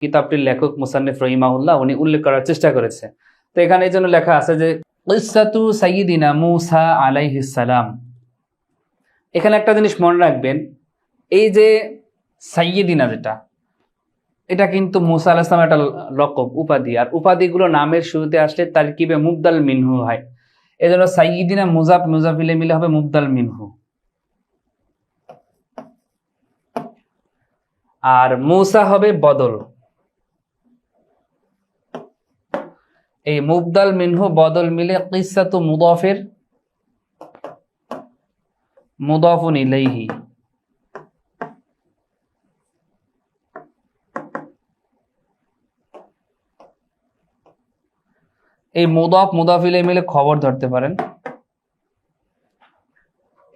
কিতাবটির লেখক মুসান্নিফ রহিমাহুল্লাহ উনি উল্লেখ করার চেষ্টা করেছে। তো এখানে এই জন্য লেখা আছে যে কিসসাতু সাইয়্যিদিনা মূসা আলাইহিস সালাম। এখানে একটা জিনিস মনে রাখবেন, এই যে সাইয়্যিদিনা যেটা, এটা কিন্তু মূসা আলাইহিস সালাম একটা লকব, উপাধি, আর উপাধিগুলো নামের শুরুতে আসলে তারকিবে মুবদাল মিনহু হয়। এজন্য সাইয়্যিদিনা মুজাফ মুজাফিলে মিলে হবে মুবদাল মিনহু, আর মূসা হবে বদল। এই মুবদাল মিনহু বদল মিলে কিসসাতু মুদাফের মুদাফুন ইলাইহি। এই মুদাফ মুদাফ ইলাইহি মিলে খবর ধরতে পারেন।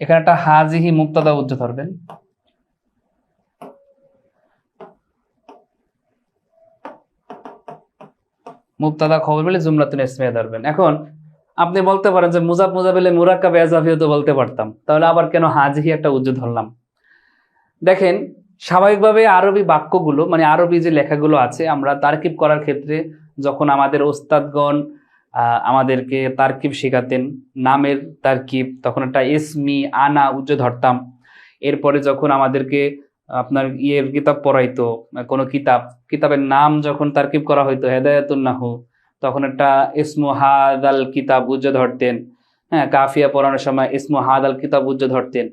এখানে একটা হাজিহি মুবতাদা উজ্জ ধরবেন, মুবতাদা খবর মিলে জুমলাতুন ইসমিয়া ধরবেন। এখন আপনি বলতে পারেন যে মুজাফ মুজাফ ইলাইহি মুরাক্কাব ইজাফিও তো বলতে পারতাম, তাহলে আবার কেন হাজিহি একটা উজ্জ ধরলাম? দেখেন, স্বাভাবিকভাবে আরবি বাক্যগুলো মানে আরবি যে লেখাগুলো আছে, আমরা তারকিব করার ক্ষেত্রে যখন আমাদের ওস্তাদগণ আমাদেরকে তারকিব শেখাতেন, নামের তারকিব, তখন একটা ইসমি আনা উজ্জ ধরতাম। এরপরে যখন আমাদেরকে আপনার কিতাব পড়াইতো, কোনো কিতাবের নাম যখন তারকিব করা হইতো হেদায়াতুন নাহু, তখন একটা ইসমু হাদাল কিতাব উজ্জ ধরতেন। হ্যাঁ, কাফিয়া পড়ানোর সময় ইসমু হাদাল কিতাব উজ্জ ধরতেন।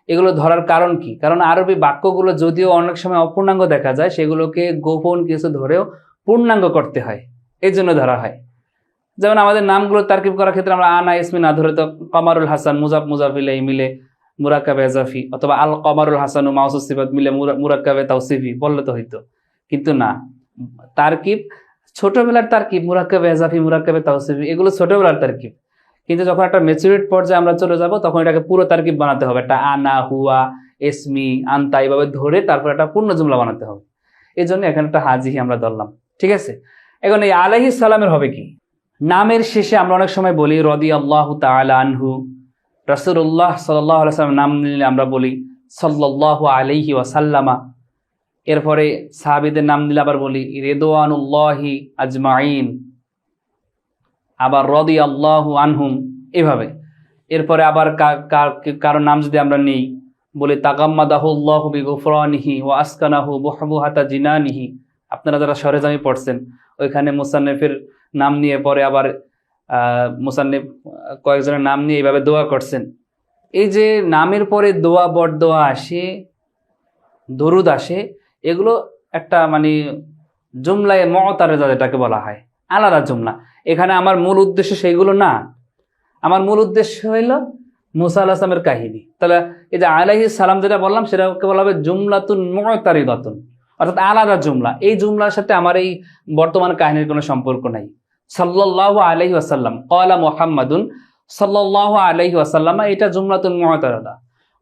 এগুলো ধরার কারণ কি? কারণ আরবি বাক্যগুলো যদিও অনেক সময় অপূর্ণাঙ্গ দেখা যায়, সেগুলোকে গোপন কিছু ধরেও পূর্ণাঙ্গ করতে হয়, এই জন্য ধরা হয়। যেমন আমাদের নামগুলো তারকিব করার ক্ষেত্রে আমরা আনা ইসমি না ধরে তো কমারুল হাসান মুজাফ মুজাফ ইলাইহি মিলে মুরাক্কাবে ইজাফি, অথবা আল কমারুল হাসান ও মাউসুফ সিফাত মিলে মুরাক্কাবে তাওসিফি বললে তো হইতো। কিন্তু না, তারকিব ছোটবেলার তারকিব, মুরাক্কাবে ইজাফি মুরাক্কাবে তাওসিফি, এগুলো ছোটবেলার তারকিব। কিন্তু যখন একটা ম্যাচুরিট পর্যায়ে আমরা চলে যাব, তখন এটাকে পুরো তারকিব বানাতে হবে। একটা আনা, হুয়া, ইসমি, আনতা এইভাবে ধরে তারপর একটা পূর্ণ জুমলা বানাতে হবে। এই জন্য এখানে একটা হাজিহি আমরা ধরলাম, ঠিক আছে। এখন এই আলাইহিস সালামের হবে কি? নামের শেষে আমরা অনেক সময় বলি রাদিয়াল্লাহু তাআলা আনহু, রাসূলুল্লাহ সাল্লাল্লাহু আলাইহি ওয়াসাল্লাম নাম নিলে আমরা বলি সাল্লাল্লাহু আলাইহি ওয়াসাল্লামা। এরপরে সাহাবীদের নাম নিলে আবার বলি রিদওয়ানুল্লাহি আজমাইন, আবার রাদিয়াল্লাহু আনহুম, এভাবে। এরপরে আবার কারো নাম যদি আমরা নেই, বলি তাগাম্মাদাহুল্লাহু বিগুফরানিহি ওয়া আসকানাহু বুহবুহাতা জিনানিহি। আপনারা যারা সরেজমি পড়ছেন, ওইখানে মুসান্নিফের নাম নিয়ে পরে আবার মুসান্নিফ কয়েকজনের নাম নিয়ে এইভাবে দোয়া করছেন। এই যে নামের পরে দোয়া, বড় দোয়া আসে, দরুদ আসে, এগুলো একটা মানে জুমলায়ে মুতারেজা যেটাকে বলা হয়, আলাদা জুমলা। এখানে আমার মূল উদ্দেশ্য সেইগুলো না, আমার মূল উদ্দেশ্য হইল মুসা আলাইহিস সালামের কাহিনী। তাহলে এই যে আলাইহিস সালাম যেটা বললাম, সেটাকে বলা হবে জুমলাতুন মুতারিদাতুন, অর্থাৎ আলাদা জুমলা। এই জুমলার সাথে আমার এই বর্তমান কাহিনীর কোনো সম্পর্ক নাই। সাল্লাল্লাহু আলাইহি ওয়াসাল্লাম, ক্বালা মুহাম্মাদুন সাল্লাল্লাহু আলাইহি ওয়াসাল্লাম, এটা জুমলাতুন মুতারাদা।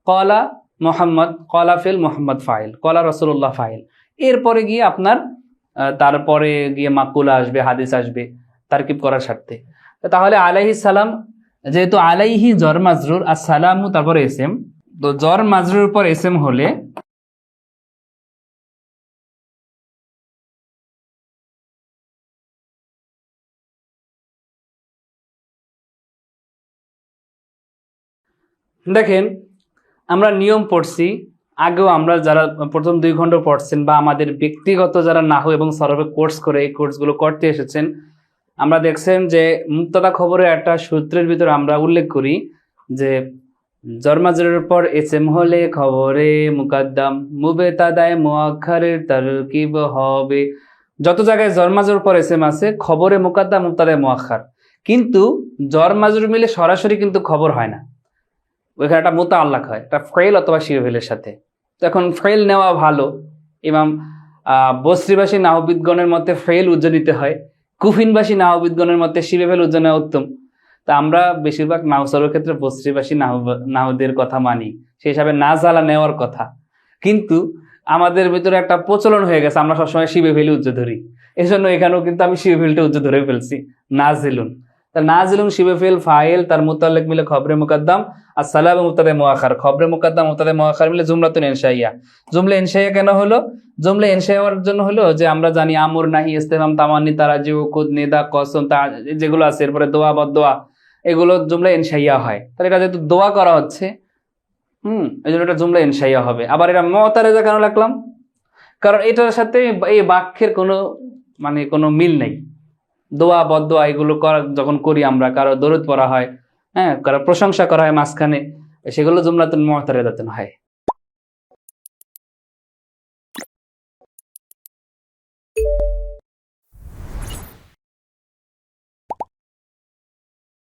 ক্বালা মুহাম্মদ, ক্বালা ফিল মুহাম্মদ ফাইল, ক্বালা রাসূলুল্লাহ ফাইল। এরপরে গিয়ে আপনার তারপরে গিয়ে মাকুলা আসবে, হাদিস আসবে তারকিব করার স্বার্থে। তাহলে আলাইহিস সালাম, যেহেতু আলাইহি জর মাজরুর আর সালামু তারপরে এসএম, তো জর মাজরুর পর এসএম হলে দেখেন, আমরা নিয়ম পড়ছি আগেও, আমরা যারা প্রথম 2 খণ্ড পড়ছেন বা আমাদের ব্যক্তিগত যারা নাহু এবং সরফে কোর্স করে এই কোর্সগুলো করতে এসেছেন, আমরা দেখছেন যে মুক্তাদা খবরের একটা সূত্রের ভিতরে আমরা উল্লেখ করি যে জর মাজরুরের পর এসএম হলে খবরে মুকাদ্দাম মুবতাদায়ে মুআক্খারের তারকিব হবে। যত জায়গায় জর মাজরুর পর এসএম আছে, খবরে মুকাদ্দাম মুবতাদায়ে মুআক্খার, কিন্তু জর মাজরুর মিলে সরাসরি কিন্তু খবর হয় না, ওইখানে একটা মুতাআল্লাক হয়, একটা ফাইল অথবা শিরফিলের সাথে। তো এখন ফাইল নেওয়া ভালো। ইমাম বসরিবাসী নাহবিদগণের মতে ফাইল উজ্জ নিতে হয়, কুফিনবাসী নাহবিদগণের মতে শিরফিল উজ্জ নেওয়া উত্তম। তা আমরা বেশিরভাগ নাহসরের ক্ষেত্রে বসরিবাসী নাহদের কথা মানি, সেই হিসাবে নাজালা নেওয়ার কথা। কিন্তু আমাদের ভিতরে একটা প্রচলন হয়ে গেছে, আমরা সবসময় শিরফিল উজ্জ ধরি, এই জন্য এখানেও কিন্তু আমি শিরফিলটা উজ্জ ধরে ফেলছি, নাজিলুন। তার নাজিলুন শিবে ফিল ফাইল, তার মুতাল্লিক মিলে খবরে মুকদ্দম, আর সালাম মুবতাদা মুআখার, খবরে মুকদ্দম মুবতাদা মুআখার মিলে জুমলাতুন ইনশাইয়া। জুমলা ইনশাইয়া কেন হলো? জুমলা ইনশাইয়া হওয়ার জন্য হলো যে আমরা জানি আমর, নাহি, ইসতিফহাম, তামান্নি, তারাজি, উকুদ, নিদা, কসম, যেগুলো আছে, এরপরে দোয়া, বদদোয়া, এগুলো জুমলা ইনশাইয়া হয়। তাহলে এটা যেহেতু দোয়া করা হচ্ছে, এই জন্য এটা জুমলা ইনশাইয়া হবে। আবার এটা মুতারেজা কেন রাখলাম? কারণ এটার সাথে এই বাক্যের কোনো মিল নেই। দোয়া, বদদোয়া এগুলো যখন করি আমরা, কারো দরুদ পড়া হয়, কারো প্রশংসা করা হয় মাঝখানে, সেগুলো জুমলাতুন মুতারেজাতুন হয়।